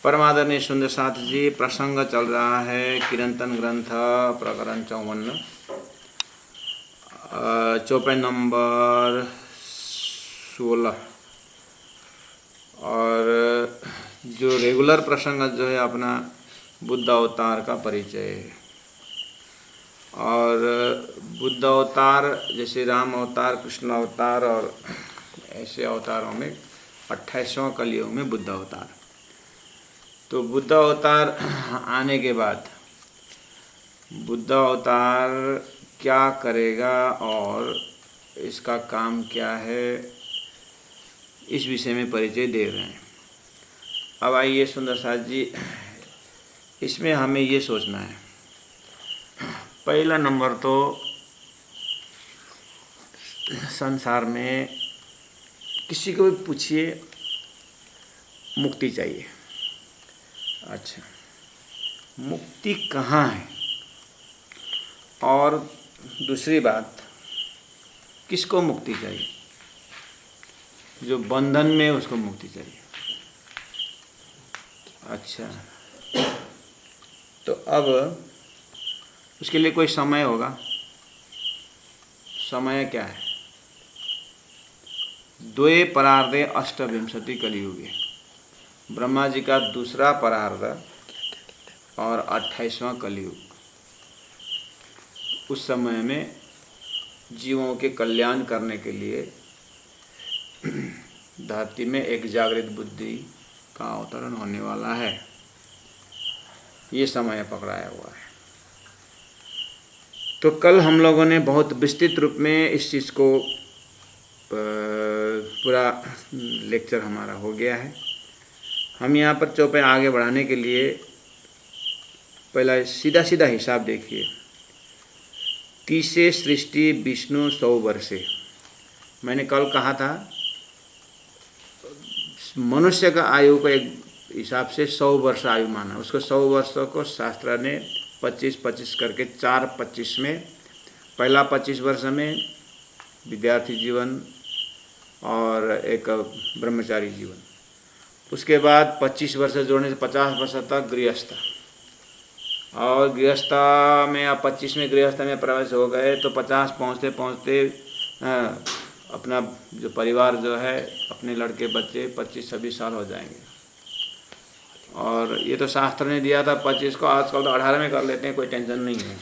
परमादरणीय सुंदर साथ जी, प्रसंग चल रहा है कीर्तन ग्रंथ प्रकरण 54, चौपाई नंबर 16। और जो रेगुलर प्रसंग जो है अपना बुद्ध अवतार का परिचय है। और बुद्ध अवतार जैसे राम अवतार, कृष्ण अवतार और ऐसे अवतारों में 28वां कलयुग में बुद्ध अवतार। तो बुद्ध अवतार आने के बाद बुद्ध अवतार क्या करेगा और इसका काम क्या है, इस विषय में परिचय दे रहे हैं। अब आइए सुंदर साथ जी, इसमें हमें ये सोचना है, पहला नंबर तो संसार में किसी को भी पूछिए मुक्ति चाहिए। अच्छा, मुक्ति कहाँ है? और दूसरी बात, किसको मुक्ति चाहिए? जो बंधन में उसको मुक्ति चाहिए। अच्छा, तो अब उसके लिए कोई समय होगा। समय क्या है? द्वे परार्धे अष्टविंशति कलियुगे, ब्रह्मा जी का दूसरा परार्ध और 28वां कलयुग। उस समय में जीवों के कल्याण करने के लिए धरती में एक जागृत बुद्धि का अवतरण होने वाला है। ये समय पकड़ाया हुआ है। तो कल हम लोगों ने बहुत विस्तृत रूप में इस चीज़ को पूरा लेक्चर हमारा हो गया है। हम यहाँ पर चौपाई आगे बढ़ाने के लिए पहला सीधा सीधा हिसाब देखिए। 30 सृष्टि विष्णु 100 वर्षे। मैंने कल कहा था मनुष्य का आयु को एक हिसाब से 100 वर्ष आयु माना। उसको 100 वर्षों को शास्त्र ने 25-25 करके 4-25 में, पहला 25 वर्ष में विद्यार्थी जीवन और एक ब्रह्मचारी जीवन, उसके बाद 25 वर्ष जोड़ने से 50 वर्ष तक गृहस्थ, और गृहस्थ में आप 25 में गृहस्थ में प्रवेश हो गए तो 50 पहुँचते पहुँचते अपना जो परिवार जो है, अपने लड़के बच्चे 25-26 साल हो जाएंगे। और ये तो शास्त्र ने दिया था 25 को, आजकल तो 18 में कर लेते हैं, कोई टेंशन नहीं है।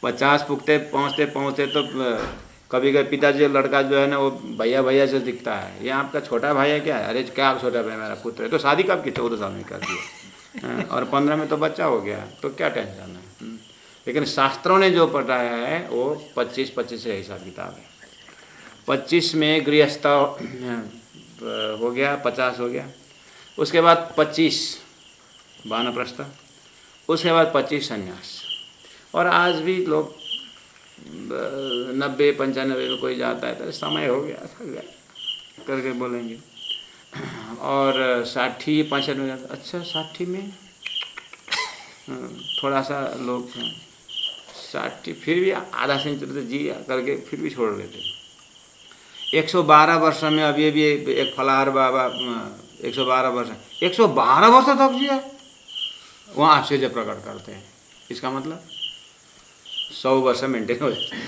50 पहुँचते पहुँचते तो कभी कभी पिताजी लड़का जो है ना वो भैया भैया से दिखता है, ये आपका छोटा भाई है क्या है? अरे क्या आप छोटा भाई, मेरा पुत्र है। तो शादी कब की? 14 साल में कर दिया और 15 में तो बच्चा हो गया, तो क्या टेंशन है। लेकिन शास्त्रों ने जो पढ़ाया है वो 25-25 से हिसाब किताब है। 25 में गृहस्थ हो गया, 50 हो गया, उसके बाद 25 वानप्रस्थ, उसके बाद 25 संन्यास। और आज भी लोग 90-95 में कोई जाता है तो समय हो गया करके बोलेंगे। और 60-65 में जाता, अच्छा 60 में थोड़ा सा लोग 60 फिर भी आधा सेंचुरी से जी करके फिर भी छोड़ देते। 112 वर्ष में अभी भी एक फलाहार बाबा 112 वर्ष 112 वर्ष तक जिया, वहाँ आश्चर्य प्रकट करते हैं। इसका मतलब 100 वर्ष मेंटेन हो जाते हैं।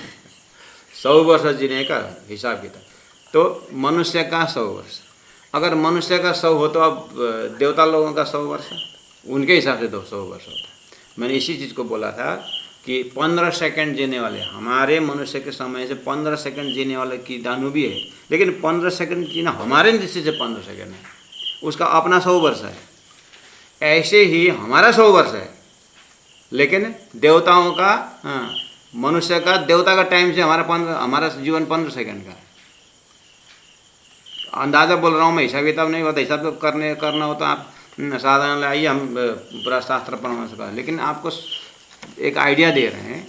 100 वर्ष जीने का हिसाब किताब। तो मनुष्य का 100 वर्ष, अगर मनुष्य का 100 हो तो अब देवता लोगों का 100 वर्ष, उनके हिसाब से 200 वर्ष होता है। मैंने इसी चीज़ को बोला था कि 15 सेकंड जीने वाले, हमारे मनुष्य के समय से 15 सेकंड जीने वाले कीटाणु भी है, लेकिन 15 सेकंड जीना हमारे दृष्टि से 15 सेकंड है, उसका अपना 100 वर्ष है। ऐसे ही हमारा 100 वर्ष है, लेकिन देवताओं का, मनुष्य का, देवता का टाइम से हमारा जीवन 15 सेकंड का है। अंदाज़ा बोल रहा हूँ मैं, हिसाब किताब नहीं होता। हिसाब तो करना होता आप साधारण लाइए, हम पूरा शास्त्र परामर्श का, लेकिन आपको एक आइडिया दे रहे हैं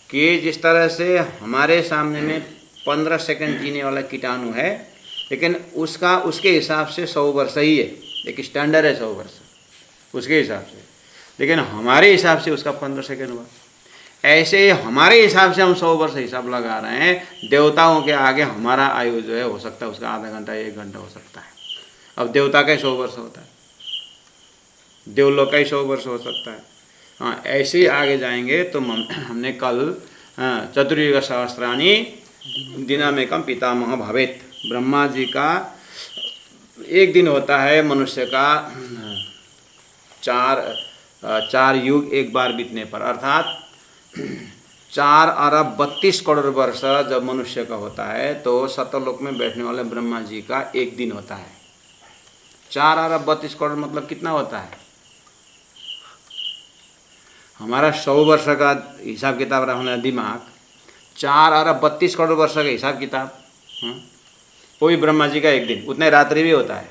कि जिस तरह से हमारे सामने में 15 सेकंड जीने वाला कीटाणु है, लेकिन उसके हिसाब से 100 वर्ष ही है, एक स्टैंडर्ड है 100 वर्ष उसके हिसाब से, लेकिन हमारे हिसाब से उसका 15 सेकंड हुआ। ऐसे ही हमारे हिसाब से हम 100 वर्ष हिसाब लगा रहे हैं, देवताओं के आगे हमारा आयु जो है हो सकता है उसका आधा घंटा 1 घंटा हो सकता है। अब देवता का ही 100 वर्ष होता है, देवलोक का ही 100 वर्ष हो सकता है। हाँ, ऐसे ही आगे जाएंगे तो हमने कल चतुर्युग सहस्राणी दिनमेकम पितामह भवेत, ब्रह्मा जी का एक दिन होता है मनुष्य का 4 युग एक बार बीतने पर, अर्थात 4 अरब 32 करोड़ वर्ष जब मनुष्य का होता है तो सतलोक में बैठने वाले ब्रह्मा जी का एक दिन होता है। 4 अरब 32 करोड़ मतलब कितना होता है? हमारा 100 वर्ष का हिसाब किताब रखना दिमाग, 4 अरब 32 करोड़ वर्ष का हिसाब किताब, वो भी ब्रह्मा जी का एक दिन, उतने रात्रि भी होता है।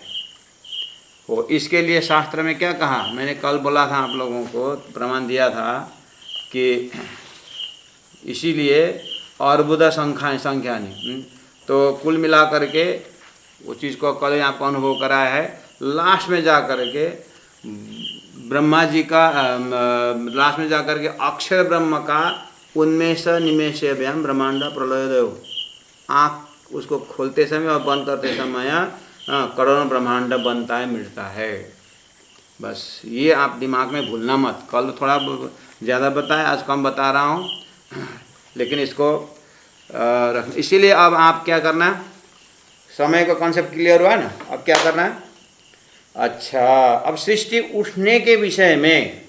वो इसके लिए शास्त्र में क्या कहा, मैंने कल बोला था आप लोगों को, प्रमाण दिया था कि इसीलिए अर्बुद संख्यानी, तो कुल मिला करके वो चीज़ को कल यहाँ पर अनुभव कराया है। लास्ट में जा करके ब्रह्मा जी का लास्ट में जा करके अक्षर ब्रह्म का उन्मेष निमेष व्याम ब्रह्मांड प्रलयोदय, आँख उसको खोलते समय और बंद करते समय करोड़ों ब्रह्मांड बनता है, मिटता है। बस ये आप दिमाग में भूलना मत। कल थोड़ा ज़्यादा बताया, आज कम बता रहा हूँ, लेकिन इसको इसीलिए अब आप क्या करना, समय का कॉन्सेप्ट क्लियर हुआ ना, अब क्या करना है? अच्छा, अब सृष्टि उठने के विषय में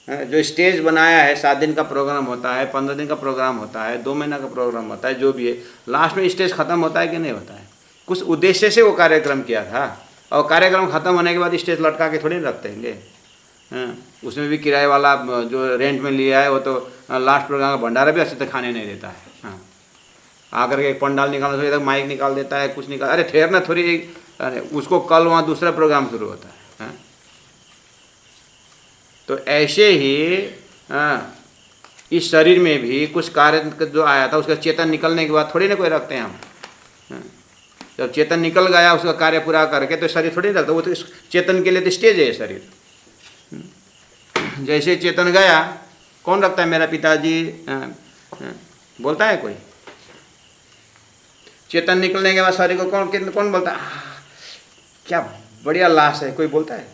जो स्टेज बनाया है, 7 दिन का प्रोग्राम होता है, 15 दिन का प्रोग्राम होता है, 2 महीना का प्रोग्राम होता है, जो भी है, लास्ट में स्टेज खत्म होता है कि नहीं होता है? कुछ उद्देश्य से वो कार्यक्रम किया था, और कार्यक्रम खत्म होने के बाद स्टेज लटका के थोड़ी रखते हैं। उसमें भी किराए वाला जो रेंट में लिया है वो तो लास्ट प्रोग्राम का भंडारा भी अच्छे से खाने नहीं देता है। हाँ, आकर के एक पंडाल निकालना, थोड़ी तक माइक निकाल देता है, कुछ निकाल, अरे ठहरना थोड़ी, अरे उसको कल वहाँ दूसरा प्रोग्राम शुरू होता है। हाँ? तो ऐसे ही इस शरीर में भी कुछ कार्य जो आया था उसका चेतन निकलने के बाद थोड़ी ना कोई रखते हैं हम। हाँ? जब चेतन निकल गया उसका कार्य पूरा करके तो शरीर थोड़ी रखता, वो तो चेतन के लिए तो स्टेज है शरीर। जैसे चेतन गया, कौन रखता है? मेरा पिताजी बोलता है कोई? चेतन निकलने के बाद शरीर को कौन बोलता है क्या बढ़िया लाश है, कोई बोलता है?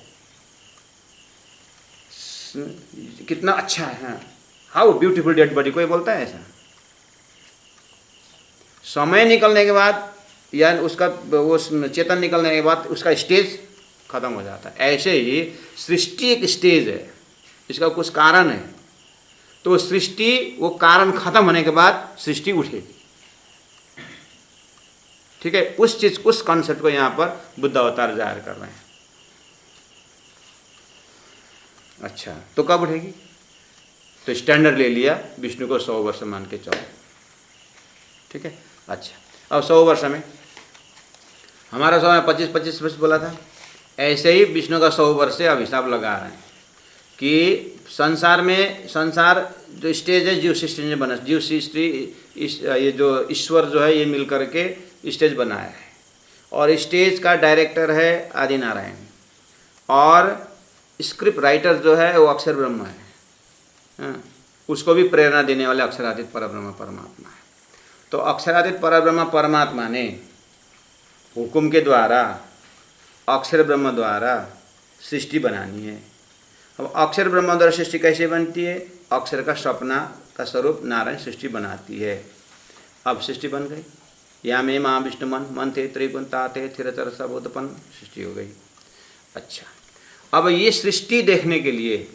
कितना अच्छा है, हाउ ब्यूटीफुल डेड बॉडी, कोई बोलता है ऐसा? समय निकलने के बाद या उसका वो चेतन निकलने के बाद उसका स्टेज खत्म हो जाता है। ऐसे ही सृष्टि एक स्टेज है, इसका कुछ कारण है, तो सृष्टि वो कारण खत्म होने के बाद सृष्टि उठेगी। ठीक है, उस चीज, उस कॉन्सेप्ट को यहाँ पर बुद्ध अवतार जाहिर कर रहे हैं। अच्छा, तो कब उठेगी? तो स्टैंडर्ड ले लिया, विष्णु को 100 वर्ष मान के चलो। ठीक है, अच्छा, अब 100 वर्ष में हमारा समय 25-25 वर्ष बोला था, ऐसे ही विष्णु का 100 वर्ष से अब हिसाब लगा रहे हैं कि संसार जो स्टेज है, जीव सृष्टि ने बना, जीव सृष्टि ये जो ईश्वर जो है ये मिल करके स्टेज बनाया है, और स्टेज का डायरेक्टर है आदि नारायण, और स्क्रिप्ट राइटर जो है वो अक्षर ब्रह्म है। उसको भी प्रेरणा देने वाले अक्षरातीत परब्रह्म परमात्मा है। तो अक्षरातीत परब्रह्म परमात्मा ने हुक्म के द्वारा अक्षर ब्रह्म द्वारा सृष्टि बनानी है। अब अक्षर ब्रह्म द्वारा सृष्टि कैसे बनती है? अक्षर का सपना का स्वरूप नारायण सृष्टि बनाती है। अब सृष्टि बन गई, या में माँ विष्णु मन थे त्रिगुण ताते थिरचर सबोधपन, सृष्टि हो गई। अच्छा, अब ये सृष्टि देखने के लिए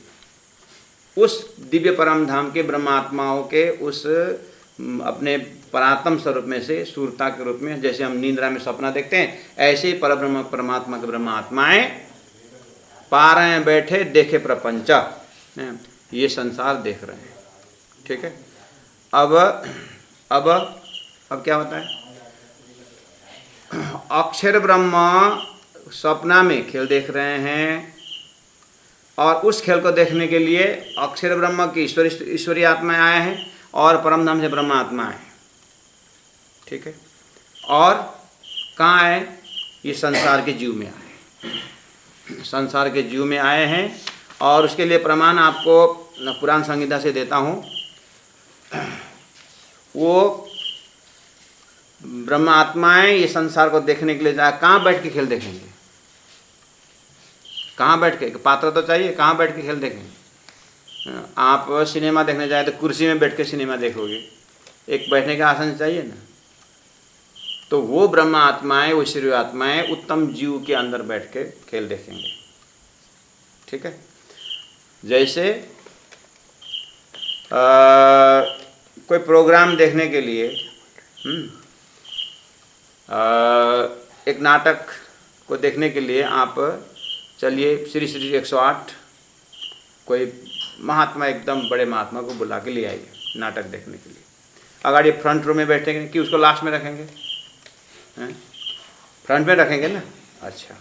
उस दिव्य परम धाम के ब्रह्मात्माओं के उस अपने परात्म स्वरूप में से सूरता के रूप में, जैसे हम निंद्रा में सपना देखते हैं, ऐसे ही परब्रह्म परमात्मा के ब्रह्मात्माएं पा रहे हैं, बैठे देखे प्रपंच, ये संसार देख रहे हैं। ठीक है, अब क्या होता है? अक्षर ब्रह्म सपना में खेल देख रहे हैं, और उस खेल को देखने के लिए अक्षर ब्रह्म की ईश्वरीय आत्माएं आए हैं और परम धाम से ब्रह्म आत्मा है। ठीक है, और कहाँ आए? ये संसार के जीव में आए, संसार के जीव में आए हैं। और उसके लिए प्रमाण आपको पुराण संहिता से देता हूँ। वो ब्रह्म आत्माएं ये संसार को देखने के लिए जाए, कहाँ बैठ के खेल देखेंगे? कहाँ बैठ के? पात्र तो चाहिए, कहाँ बैठ के खेल देखेंगे? आप सिनेमा देखने जाए तो कुर्सी में बैठ के सिनेमा देखोगे, एक बैठने का आसन चाहिए ना। तो वो ब्रह्म आत्माएं, वो ईश्वरीय आत्माएं उत्तम जीव के अंदर बैठ के खेल देखेंगे। ठीक है। जैसे कोई प्रोग्राम देखने के लिए एक नाटक को देखने के लिए आप चलिए श्री श्री 108 कोई महात्मा, एकदम बड़े महात्मा को बुला के ले आइए नाटक देखने के लिए। अगर ये फ्रंट रो में बैठेंगे कि उसको लास्ट में रखेंगे? फ्रंट में रखेंगे ना। अच्छा।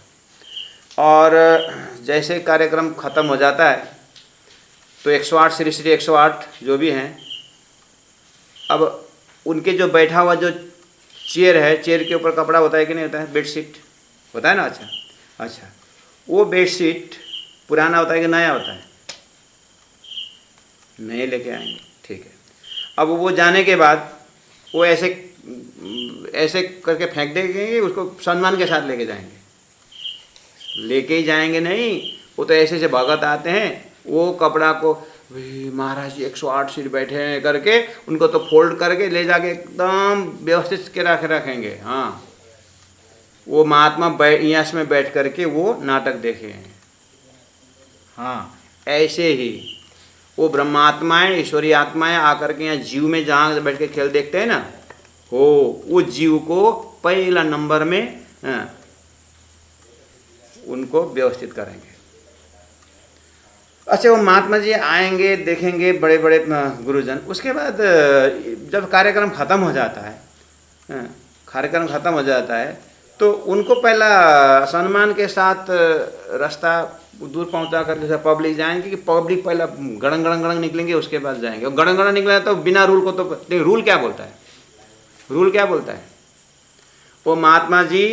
और जैसे कार्यक्रम ख़त्म हो जाता है तो 108 श्री श्री 108 जो भी हैं, अब उनके जो बैठा हुआ जो चेयर है, चेयर के ऊपर कपड़ा होता है कि नहीं होता है? बेडशीट होता है ना। अच्छा, वो बेडशीट पुराना होता है कि नया होता है? नए लेके आएंगे। ठीक है। अब वो जाने के बाद वो ऐसे करके फेंक देंगे, उसको सम्मान के साथ लेके जाएंगे? लेके ही जाएंगे नहीं, वो तो ऐसे भगत आते हैं, वो कपड़ा को महाराज जी 108 सीट बैठे हैं करके उनको तो फोल्ड करके ले जाके एकदम व्यवस्थित के रखेंगे। हाँ, वो महात्मा यश में बैठ करके वो नाटक देखे हैं। हाँ, ऐसे ही वो ब्रह्मात्माएं, ईश्वरीय आत्माएं आकर के यहाँ जीव में जहाँ बैठ के खेल देखते हैं ना, वो जीव को पहला नंबर में उनको व्यवस्थित करेंगे। अच्छा, वो महात्मा जी आएंगे, देखेंगे बड़े बड़े गुरुजन। उसके बाद जब कार्यक्रम ख़त्म हो जाता है तो उनको पहला सम्मान के साथ रास्ता दूर पहुंचा करके पब्लिक जाएंगे कि पब्लिक पहला गड़ंग निकलेंगे, उसके बाद जाएंगे। और गड़ंग निकला तो बिना रूल को तो रूल क्या बोलता है? वो महात्मा जी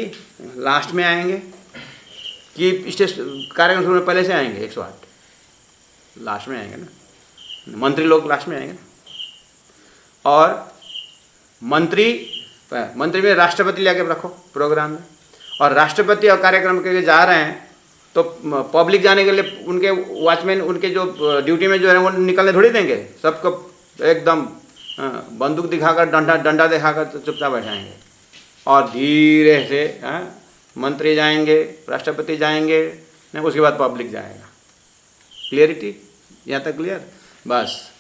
लास्ट में आएंगे कि कार्यक्रम शुरू में पहले से आएंगे? 108 लास्ट में आएंगे ना। मंत्री लोग लास्ट में आएंगे ना। और मंत्री में राष्ट्रपति लेके रखो प्रोग्राम में, और राष्ट्रपति और कार्यक्रम के लिए जा रहे हैं तो पब्लिक जाने के लिए उनके वॉचमैन, उनके जो ड्यूटी में जो है वो निकलने थोड़ी देंगे। सबको एकदम बंदूक दिखाकर, डंडा दिखाकर चुपचाप बैठाएंगे। और धीरे से मंत्री जाएंगे, राष्ट्रपति जाएंगे, उसके बाद पब्लिक जाएगा। क्लियरिटी यहाँ तक क्लियर? बस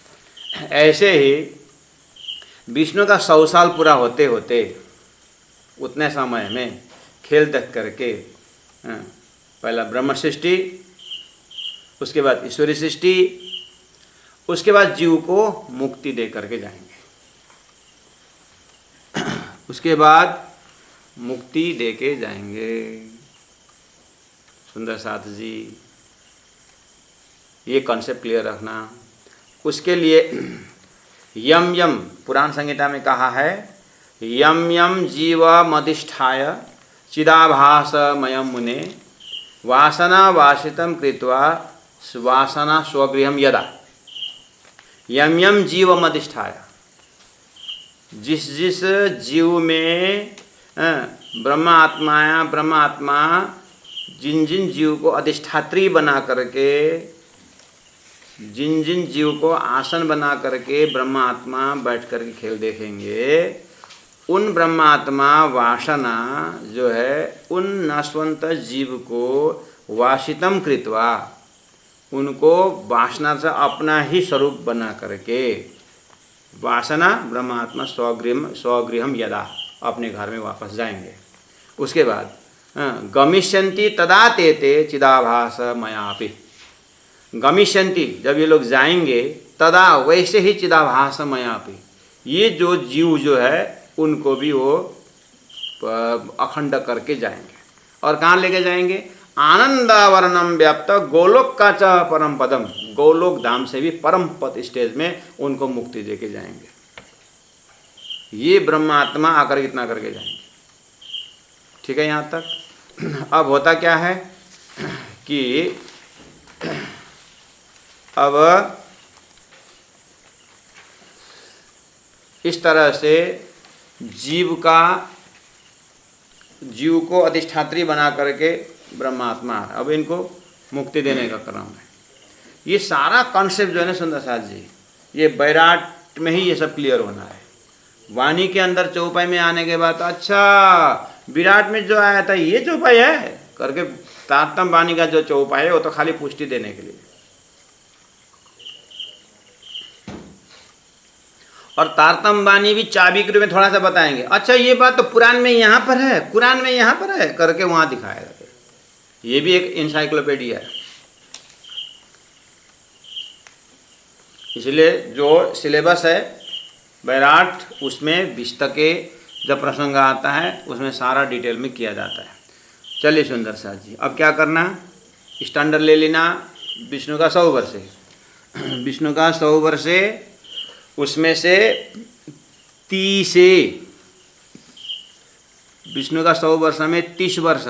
ऐसे ही विष्णु का 100 साल पूरा होते होते उतने समय में खेल देख करके पहला ब्रह्म सृष्टि, उसके बाद ईश्वरी सृष्टि, उसके बाद जीव को मुक्ति दे करके जाएंगे। उसके बाद मुक्ति दे के जाएंगे। सुंदर साथ जी, ये कॉन्सेप्ट क्लियर रखना। उसके लिए यम यम पुराण संहिता में कहा है, यम यम जीवमधिष्ठाय चिदाभासमयं मुने वासना वासितं कृत्वा वासना स्वगृहं यदा। यम यम जीवमधिष्ठाय, जिस जीव में ब्रह्मात्मा जिन जीव को अधिष्ठात्री बना करके, जिन जीव को आसन बना करके ब्रह्मात्मा बैठ करके खेल देखेंगे, उन ब्रह्मात्मा वासना जो है उन नश्वंत जीव को वासितम कृत्वा, उनको वासना से अपना ही स्वरूप बना करके, वासना ब्रह्मात्मा स्वगृहम यदा, अपने घर में वापस जाएंगे। उसके बाद गमिष्यन्ति तदा ते चिदाभास मयापि, गमिष्यन्ति जब ये लोग जाएंगे, तदा वैसे ही चिदाभास मयापि, ये जो जीव जो है उनको भी वो अखंड करके जाएंगे। और कहाँ लेके जाएंगे? आनंदावरणम व्याप्त गोलोक का च परम पदम, गोलोक धाम से भी परम पद स्टेज में उनको मुक्ति दे के जाएंगे। ये ब्रह्मात्मा आकर इतना करके जाएंगे। ठीक है यहाँ तक। अब होता क्या है कि अब इस तरह से जीव को अधिष्ठात्री बना करके ब्रह्मात्मा, अब इनको मुक्ति देने का क्रम है। ये सारा कॉन्सेप्ट जो है ना सुंदर साथ जी, ये बैराट में ही ये सब क्लियर होना है। वाणी के अंदर चौपाई में आने के बाद अच्छा विराट में जो आया था ये चौपाई है करके, तारतम वाणी का जो चौपाई है वो तो खाली पुष्टि देने के लिए। और तारतम वाणी भी चाबी के रूप में थोड़ा सा बताएंगे, अच्छा ये बात तो पुराण में यहाँ पर है, कुरान में यहाँ पर है करके वहाँ दिखाएगा। ये भी एक इंसाइक्लोपीडिया है। इसलिए जो सिलेबस है बैराट, उसमें विष्ट के जब प्रसंग आता है उसमें सारा डिटेल में किया जाता है। चलिए सुंदर साथ जी, अब क्या करना, स्टैंडर्ड ले लेना विष्णु का 100 वर्ष है। विष्णु का 100 वर्ष है, उसमें से 30 विष्णु का 100 वर्ष में 30 वर्ष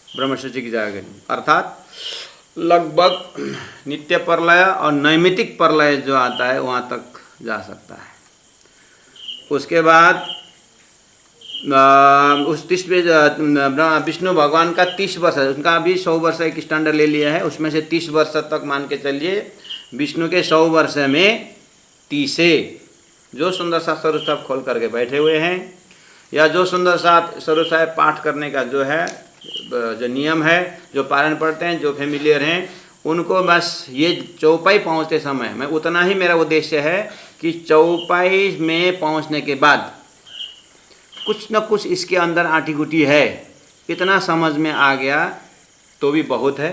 ब्रह्मसृष्टि की जाएगी, अर्थात लगभग नित्य प्रलय और नैमितिक प्रलय जो आता है वहाँ तक जा सकता है। उसके बाद उस 30 में विष्णु भगवान का 30 वर्ष है, उनका भी 100 वर्ष एक स्टैंडर्ड ले लिया है, उसमें से 30 वर्ष तक मान के चलिए। विष्णु के 100 वर्ष में 30 जो सुंदर सा स्वरूप साहब खोल करके बैठे हुए हैं, या जो सुंदर सा स्वरूप साहब पाठ करने का जो है जो नियम है, जो पारायण पढ़ते हैं, जो फेमिलियर हैं, उनको बस ये चौपाई पहुँचते समय मैं उतना ही मेरा उद्देश्य है कि चौपाई में पहुँचने के बाद कुछ न कुछ इसके अंदर आटी-गुटी है, इतना समझ में आ गया तो भी बहुत है।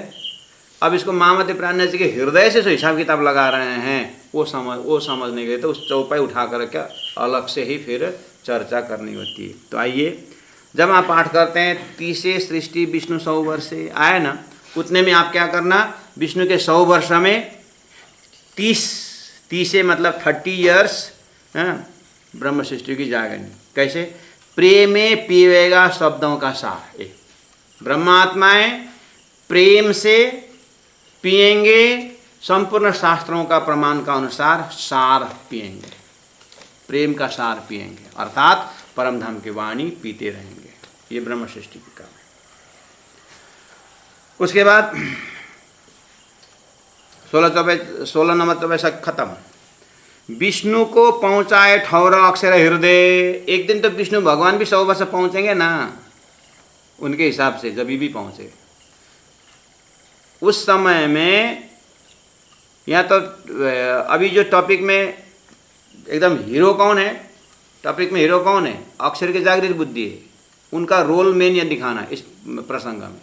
अब इसको महामती प्राण जी के हृदय से जो हिसाब किताब लगा रहे हैं वो समझने के लिए तो उस चौपाई उठा करके अलग से ही फिर चर्चा करनी होती है। तो आइए, जब आप पाठ करते हैं 30 सृष्टि विष्णु 100 वर्ष से आए ना, उतने में आप क्या करना, विष्णु के 100 वर्ष में 30 मतलब 30 ईयर्स ब्रह्म सृष्टि की जागनी। कैसे, प्रेमे पीवेगा शब्दों का सार। ब्रह्मात्माएं प्रेम से पिएंगे, संपूर्ण शास्त्रों का प्रमाण का अनुसार सार पिएंगे, प्रेम का सार पिएंगे, अर्थात परम धाम की वाणी पीते रहेंगे। ये ब्रह्म सृष्टि की काम है। उसके बाद 16 नंबर 24 खत्म। विष्णु को पहुंचाए ठौरा अक्षर हृदय। एक दिन तो विष्णु भगवान भी 100 वर्ष पहुंचेंगे ना, उनके हिसाब से जब भी पहुंचे। उस समय में या तो अभी जो टॉपिक में एकदम हीरो कौन है, टॉपिक में हीरो कौन है, अक्षर की जागृत बुद्धि है, उनका रोल मेन यह दिखाना है इस प्रसंग में।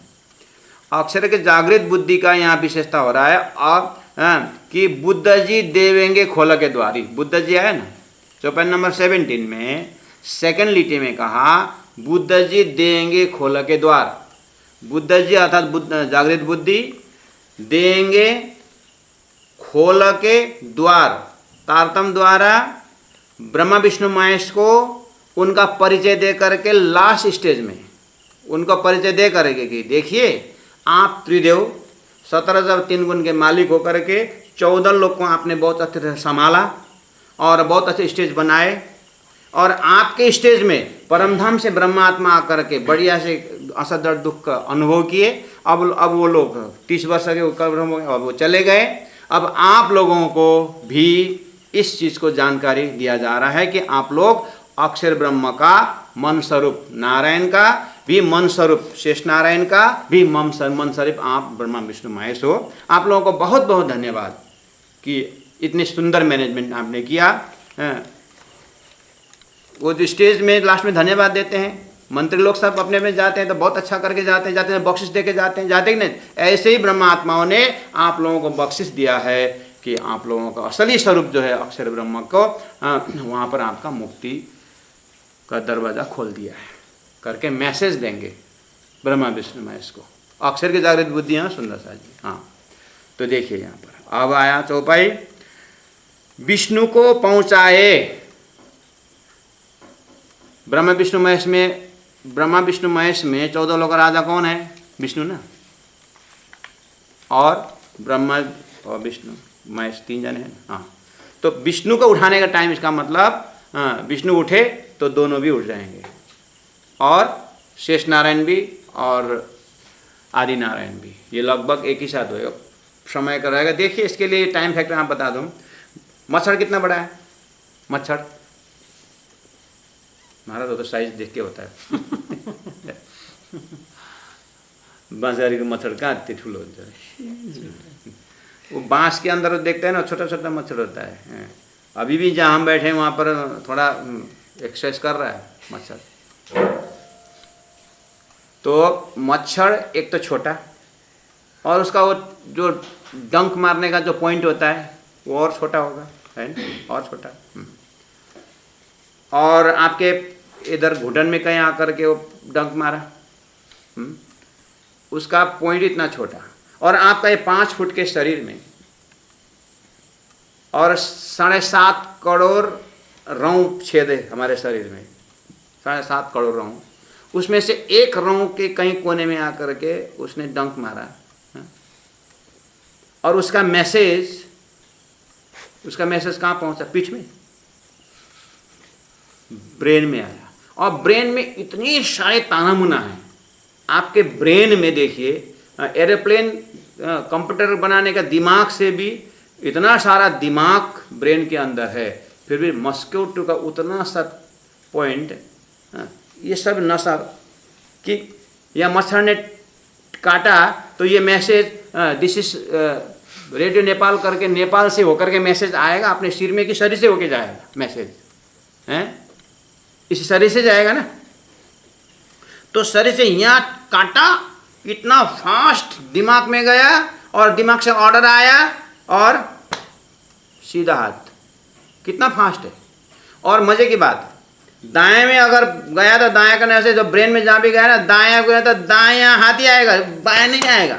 अक्षर के जागृत बुद्धि का यहाँ विशेषता हो रहा है। अब कि बुद्ध जी देवेंगे खोल के द्वारी, बुद्ध जी आए ना चौपाई नंबर 17 में सेकंड लिटी में कहा बुद्ध जी देंगे खोल के द्वार। बुद्ध जी अर्थात बुद्ध जागृत बुद्धि देंगे खोल के द्वार, तारतम द्वारा ब्रह्मा विष्णु महेश को उनका परिचय दे करके लास्ट स्टेज में उनका परिचय दे करके कि देखिए आप त्रिदेव 17 जब 3 गुण के मालिक होकर के 14 लोग को आपने बहुत अच्छे से संभाला और बहुत अच्छे स्टेज बनाए, और आपके स्टेज में परमधाम से ब्रह्मात्मा आकर के बढ़िया से असद दुख का अनुभव किए। अब वो लोग 30 वर्ष के अब वो चले गए। अब आप लोगों को भी इस चीज़ को जानकारी दिया जा रहा है कि आप लोग अक्षर ब्रह्म का मन स्वरूप नारायण का भी मन स्वरूप शेष नारायण का भी मन स्वरूप आप ब्रह्मा विष्णु महेश हो। आप लोगों को बहुत बहुत धन्यवाद कि इतनी सुंदर मैनेजमेंट आपने किया। वो जो स्टेज में लास्ट में धन्यवाद देते हैं, मंत्री लोग सब अपने में जाते हैं तो बहुत अच्छा करके जाते हैं बख्शिश दे के जाते हैं नहीं। ऐसे ही ब्रह्मा आत्माओं ने आप लोगों को बख्शिश दिया है कि आप लोगों का असली स्वरूप जो है अक्षर ब्रह्म को वहाँ पर आपका मुक्ति का दरवाज़ा खोल दिया है करके मैसेज देंगे ब्रह्मा विष्णु महेश को। अक्षर की जागृत बुद्धि है सुंदर सा जी। हाँ, तो देखिए यहाँ पर अब आया चौपाई, विष्णु को पहुँचाए ब्रह्मा विष्णु महेश में। ब्रह्मा विष्णु महेश में 14 लोग राजा कौन है, विष्णु ना, और ब्रह्मा और विष्णु महेश 3 जने हैं। हाँ, तो विष्णु को उठाने का टाइम, इसका मतलब विष्णु उठे तो दोनों भी उठ जाएंगे, और शेष नारायण भी और आदि नारायण भी, ये लगभग एक ही साथ होएगा, समय का रहेगा। देखिए इसके लिए टाइम फैक्टर आप बता दूँ, मच्छर कितना बड़ा है? मच्छर हमारा तो साइज देख के होता है बांसबारी का मच्छर कहाँ इतने ठूलो होता है, वो बांस के अंदर देखते हैं ना, छोटा छोटा मच्छर होता है। अभी भी जहाँ हम बैठे हैं वहाँ पर थोड़ा एक्सरसाइज कर रहा है मच्छर। तो मच्छर एक तो छोटा, और उसका वो जो डंक मारने का जो पॉइंट होता है वो और छोटा होगा, है ना, और छोटा। और आपके इधर घुटन में कहीं आकर के वो डंक मारा, उसका पॉइंट इतना छोटा, और आपका ये 5 फुट के शरीर में और 7.5 करोड़ रौं छेद है हमारे शरीर में, 7.5 करोड़ रौं, उसमें से एक रौं के कहीं कोने में आकर के उसने डंक मारा, और उसका मैसेज कहाँ पहुंचा? पीठ में, ब्रेन में आया। और ब्रेन में इतनी सारे ताना मुना है आपके ब्रेन में। देखिए एरोप्लेन कंप्यूटर बनाने का दिमाग से भी इतना सारा दिमाग ब्रेन के अंदर है, फिर भी मस्क्यूटो का उतना सा पॉइंट, ये सब नशा कि या मच्छर ने काटा तो ये message this is radio Nepal करके नेपाल से होकर के मैसेज आएगा अपने सिर में, कि शरीर से होके जाएगा मैसेज, हैं इस शरीर से जाएगा ना। तो शरीर से यहाँ काटा, इतना फास्ट दिमाग में गया, और दिमाग से ऑर्डर आया और सीधा हाथ, कितना फास्ट है। और मजे की बात, दाएं में अगर गया तो दाएं करने से जो ब्रेन में जहाँ भी गया ना, दायां गया तो दायां हाथ ही आएगा, बाएं नहीं आएगा।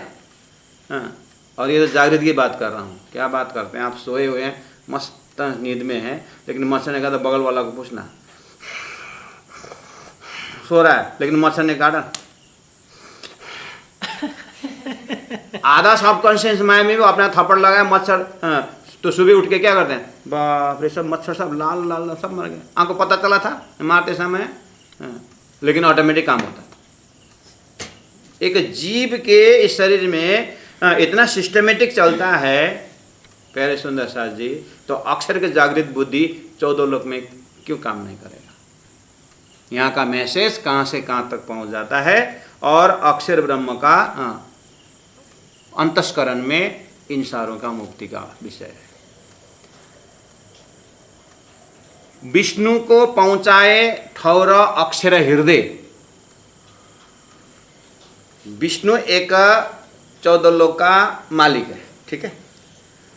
हाँ, और ये तो जागृत की बात कर रहा हूँ। क्या बात करते हैं आप? सोए हुए हैं, मस्त नींद में हैं, लेकिन मच्छर ने कहा तो बगल वाला को पूछना, सो रहा है लेकिन मच्छर ने काटा। आधा सबकॉन्शियस माइंड में भी अपना थप्पड़ लगाया मच्छर, तो सुबह उठ के क्या करते हैं, बाप रे सब मच्छर सब लाल लाल सब मर गए। आपको पता चला था मारते समय, लेकिन ऑटोमेटिक काम होता था। एक जीव के इस शरीर में इतना सिस्टमेटिक चलता है प्यारे सुंदर सास जी, तो अक्षर के जागृत बुद्धि 14 लोक में क्यों काम नहीं करेगा? यहाँ का मैसेज कहाँ से कहाँ तक पहुँच जाता है, और अक्षर ब्रह्म का अंतस्करण में इन सारों का मुक्ति का विषय है। विष्णु को पहुँचाए ठौर अक्षर हृदय। विष्णु एक 14 लोक का मालिक है, ठीक है।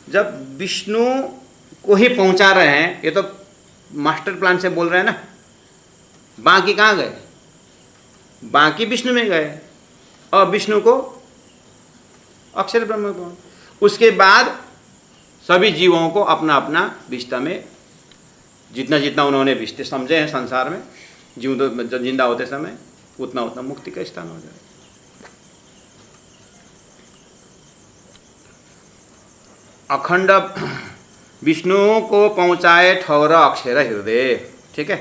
जब विष्णु को ही पहुंचा रहे हैं, ये तो मास्टर प्लान से बोल रहे हैं ना, बाकी कहाँ गए? बाकी विष्णु में गए, और विष्णु को अक्षर ब्रह्म को, उसके बाद सभी जीवों को अपना अपना विस्ता में जितना जितना उन्होंने विस्ते समझे हैं संसार में, जिंदा होते समय उतना उतना मुक्ति का स्थान हो जाए। अखंड विष्णु को पहुँचाए ठौर अक्षर हृदय, ठीक है।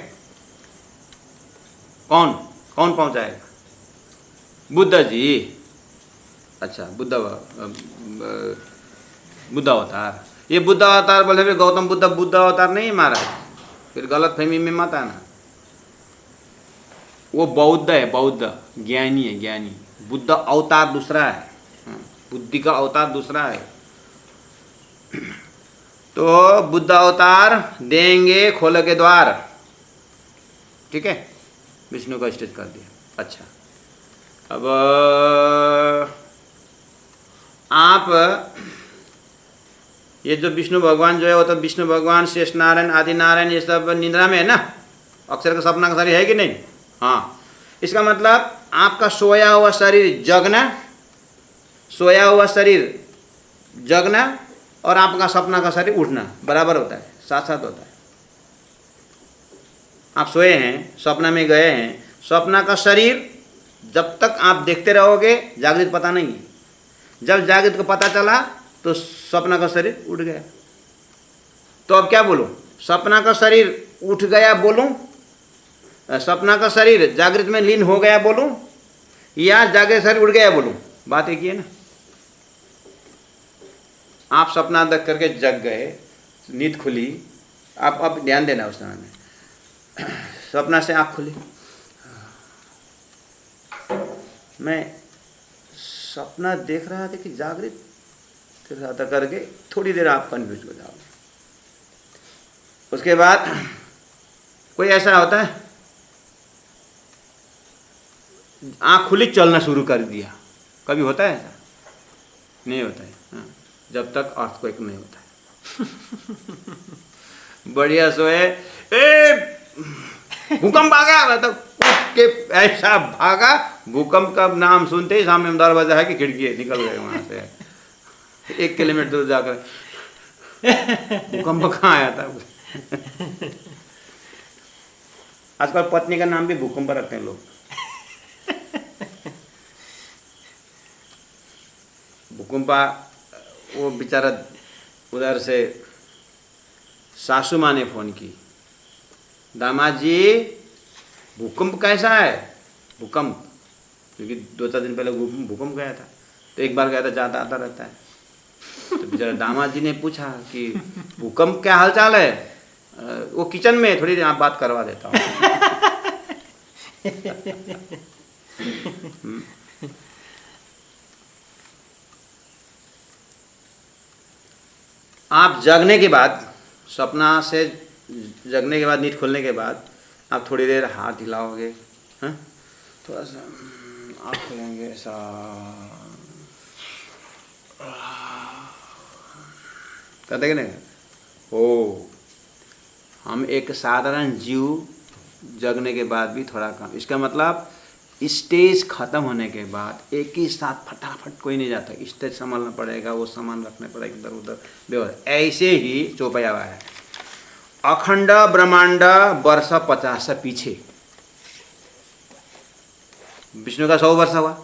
कौन कौन पहुँचाएगा? बुद्ध जी। अच्छा, बुद्ध अवतार। ये बुद्ध अवतार बोले फिर गौतम बुद्ध अवतार नहीं महाराज, फिर गलत फहमी में मत आना। वो बौद्ध है, बौद्ध ज्ञानी है, ज्ञानी। बुद्ध अवतार दूसरा है, बुद्धि का अवतार दूसरा है। तो बुद्ध अवतार देंगे खोल के द्वार, ठीक है। विष्णु का स्टेज कर दिया। अच्छा, अब आप ये जो विष्णु भगवान जो है वो तो विष्णु भगवान, शेष नारायण, आदि नारायण, ये सब निद्रा में है ना। अक्षर का सपना का शरीर है कि नहीं? हाँ, इसका मतलब आपका सोया हुआ शरीर जगना, सोया हुआ शरीर जगना, और आपका सपना का शरीर उठना बराबर होता है, साथ साथ होता है। आप सोए हैं, सपना में गए हैं, सपना का शरीर जब तक आप देखते रहोगे जागृत पता नहीं है। जब जागृत को पता चला तो सपना का शरीर उठ गया। तो अब क्या बोलो? सपना का शरीर उठ गया बोलूं, सपना का शरीर जागृत में लीन हो गया बोलूं, या जागृत शरीर उड़ गया बोलूं? बात एक ही है ना। आप सपना देख करके जग गए, नींद खुली, आप ध्यान देना उस समय में, सपना से आँख खुली, मैं सपना देख रहा था कि जागृत देख रहा था करके थोड़ी देर आप कन्फ्यूज हो जाओगे। उसके बाद कोई ऐसा होता है आँख खुली चलना शुरू कर दिया, कभी होता है ऐसा? नहीं होता है। हाँ, जब तक अर्थक्वेक नहीं होता है। बढ़िया सोए, ए भूकंप आ गया, मतलब उठ के ऐसा भागा, भूकंप का नाम सुनते ही सामने में दरवाजा है कि खिड़की है, निकल गए वहां से 1 किलोमीटर दूर जाकर। भूकंप कहाँ आया था? आजकल पत्नी का नाम भी भूकंप रखते हैं लोग। भूकंपा, वो बेचारा उधर से सासू माँ ने फोन की, दामाद जी भूकंप कैसा है? भूकंप, क्योंकि 2-4 दिन पहले भूकंप गया था, तो एक बार गया था, जाता आता रहता है। तो बेचारा दामाद जी ने पूछा कि भूकंप क्या हालचाल है? वो किचन में, थोड़ी देर आप बात करवा देता हूँ। आप जगने के बाद, सपना से जगने के बाद, नींद खुलने के बाद आप थोड़ी देर हाथ हिलाओगे, हाँ, थोड़ा सा आप खोलेंगे ऐसा, कहते कि नहीं? ओ, हम एक साधारण जीव जगने के बाद भी थोड़ा कम, इसका मतलब स्टेज खत्म होने के बाद एक ही साथ फटाफट कोई नहीं जाता, स्टेज संभालना पड़ेगा, वो सामान रखने पड़ेगा इधर उधर व्यवस्था। ऐसे ही चौपाया हुआ है, अखंड ब्रह्मांड वर्ष 50 पीछे, विष्णु का 100 वर्ष हुआ,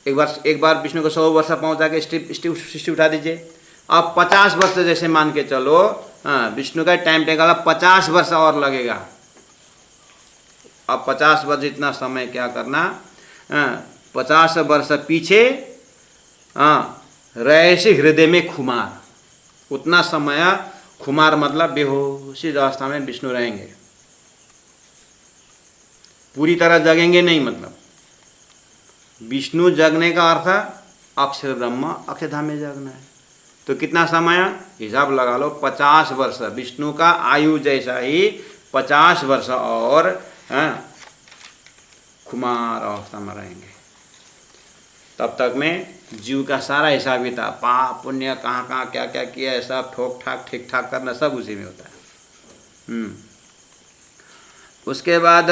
एक बार विष्णु को 100 वर्ष पहुंचा के सृष्टि उठा दीजिए। अब 50 वर्ष जैसे मान के चलो, विष्णु का टाइम टेबल 50 वर्ष और लगेगा। अब 50 वर्ष इतना समय क्या करना, 50 वर्ष पीछे रहस्य हृदय में खुमार, उतना समय खुमार मतलब बेहोशी अवस्था में विष्णु रहेंगे, पूरी तरह जगेंगे नहीं। मतलब विष्णु जगने का अर्थ अक्षर ब्रह्म अक्षरधाम में जगना है। तो कितना समय, हिसाब लगा लो, 50 वर्ष, विष्णु का आयु जैसा ही 50 वर्ष और खुमार अवस्था में रहेंगे। तब तक में जीव का सारा हिसाब किताब, पाप पुण्य, कहाँ कहाँ क्या क्या किया है, सब ठोक ठाक ठीक ठाक करना सब उसी में होता है। उसके बाद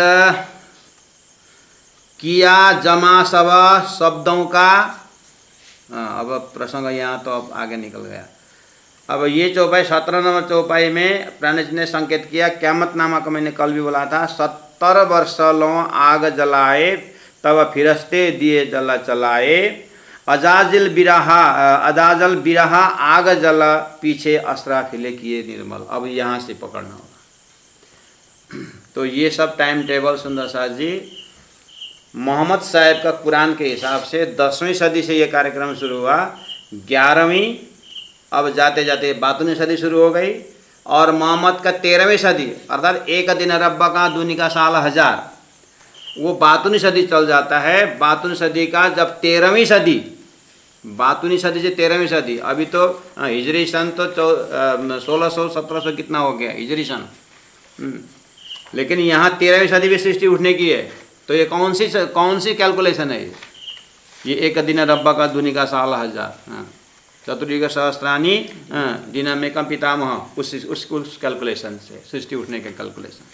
किया जमा सब शब्दों का, अब प्रसंग यहाँ तो अब आगे निकल गया। अब ये चौपाई 17 नंबर चौपाई में प्राणिज ने संकेत किया, क़यामत नामा का मैंने कल भी बोला था, 70 वर्ष लो आग जलाए, तब फिरस्ते दिए जल चलाए, अजाजल बिरहा आग जल पीछे अस्राफिले किए निर्मल। अब यहाँ से पकड़ना होगा। तो ये सब टाइम टेबल सुंदर साहब जी मोहम्मद साहब का कुरान के हिसाब से 10वीं सदी से ये कार्यक्रम शुरू हुआ, 11वीं, अब जाते जाते 12वीं सदी शुरू हो गई, और मोहम्मद का 13वीं सदी, अर्थात एक दिन रब्बा का दुनिया का साल 1000, वो 12वीं सदी चल जाता है। 12वीं सदी का जब 13वीं सदी, 12वीं सदी से 13वीं सदी, अभी तो हिजरी सन तो 1600-1700 कितना हो गया हिजरी सन, लेकिन यहाँ 13वीं सदी में सृष्टि उठने की है। तो ये कौन सी कैलकुलेशन है? ये एक दिन रब्बा का दुनिया का साल 1000, चतुर्युग सहस्त्राणी दिन में कम पितामह, उस कैलकुलेशन से सृष्टि उठने के कैलकुलेशन।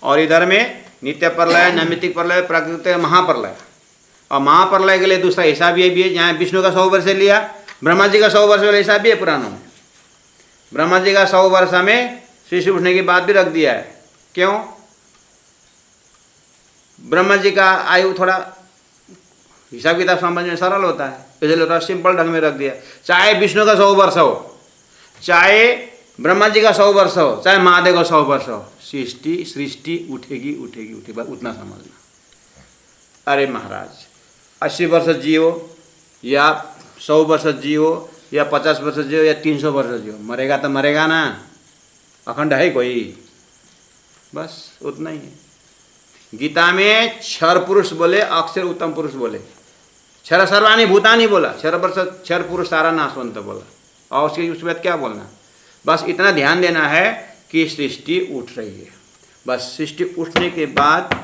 और इधर में नित्य प्रलय, नैमित्तिक प्रलय, प्राकृतिक महाप्रलय, और महाप्रलय के लिए दूसरा हिसाब ये भी है, जहाँ विष्णु का 100 वर्ष लिया, ब्रह्मा जी का 100 वर्ष वाला हिसाब भी है पुराणों में। ब्रह्मा जी का 100 वर्ष में सृष्टि उठने के बाद भी रख दिया है। क्यों? ब्रह्मा जी का आयु थोड़ा हिसाब किताब समझ में सरल होता है, इसलिए थोड़ा सिंपल ढंग में रख दिया। चाहे विष्णु का 100 वर्ष हो, चाहे ब्रह्मा जी का 100 वर्ष हो, चाहे महादेव का 100 वर्ष हो, सृष्टि उठेगी उठेगी उठेगी, बस उतना समझना। अरे महाराज 80 वर्ष जियो या 100 वर्ष जियो या 50 वर्ष जियो या 300 वर्ष जियो, मरेगा तो मरेगा ना, अखंड है कोई, बस उतना ही है। गीता में क्षर पुरुष बोले, अक्षर उत्तम पुरुष बोले, क्षर सर्वाणी भूतानी बोला, क्षर वर्ष क्षर पुरुष सारा नाशवंत बोला, और उसके बाद क्या बोलना, बस इतना ध्यान देना है कि सृष्टि उठ रही है, बस सृष्टि उठने के बाद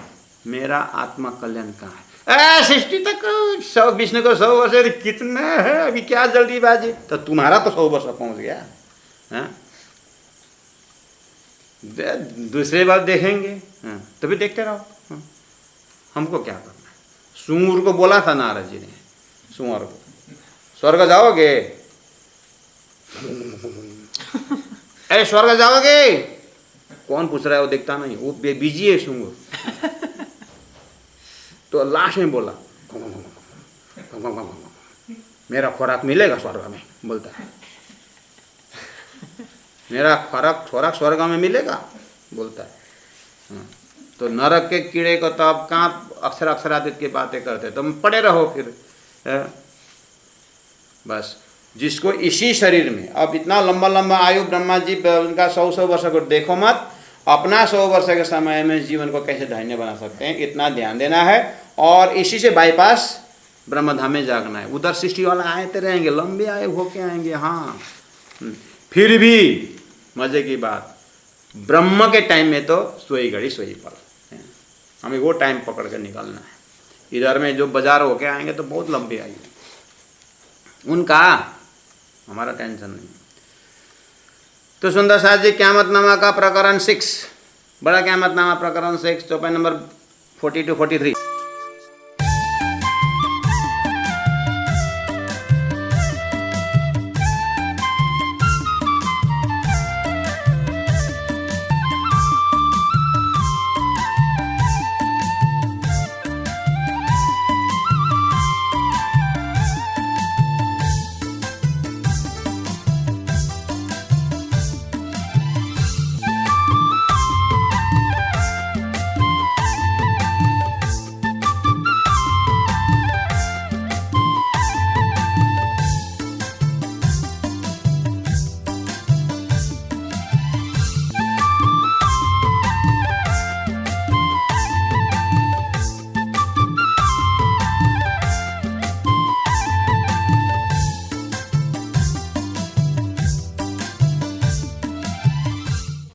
मेरा आत्मा कल्याण कहाँ है। सृष्टि तक 100 विष्णु को 100 वर्ष कितना है, अभी क्या जल्दीबाजी, तो तुम्हारा तो 100 वर्ष पहुंच गया है? दूसरे बार देखेंगे, तभी देखते रहो। हमको क्या करना है? सूर को बोला था नारद जी ने, सुअर को, स्वर्ग जाओगे? अरे स्वर्ग जाओगे? कौन पूछ रहा है, वो देखता नहीं, वो बिजी है सूर। तो लास्ट में बोला मेरा खुराक मिलेगा स्वर्ग में, बोलता है मेरा खुराक स्वर्ग में मिलेगा, बोलता है। तो नरक के कीड़े को तो अब कहाँ अक्षरादित की बातें करते, तुम पड़े रहो फिर। बस जिसको इसी शरीर में, अब इतना लंबा लंबा आयु ब्रह्मा जी उनका 100 वर्ष को देखो मत, अपना 100 वर्ष के समय में जीवन को कैसे धन्य बना सकते हैं, इतना ध्यान देना है। और इसी से बाईपास ब्रह्मधाम में जागना है। उधर सृष्टि वाला आते रहेंगे, लंबे आयु होके आएंगे, हाँ, फिर भी मजे की बात, ब्रह्म के टाइम में तो सोई घड़ी सोई पल, हमें वो टाइम पकड़ कर निकलना है। इधर में जो बाजार होके आएंगे तो बहुत लंबी आयु उनका, हमारा टेंशन नहीं। तो सुंदर साथ जी क़यामतनामा का प्रकरण 6, बड़ा क़यामतनामा प्रकरण 6, चौपाई नंबर 40 to 43।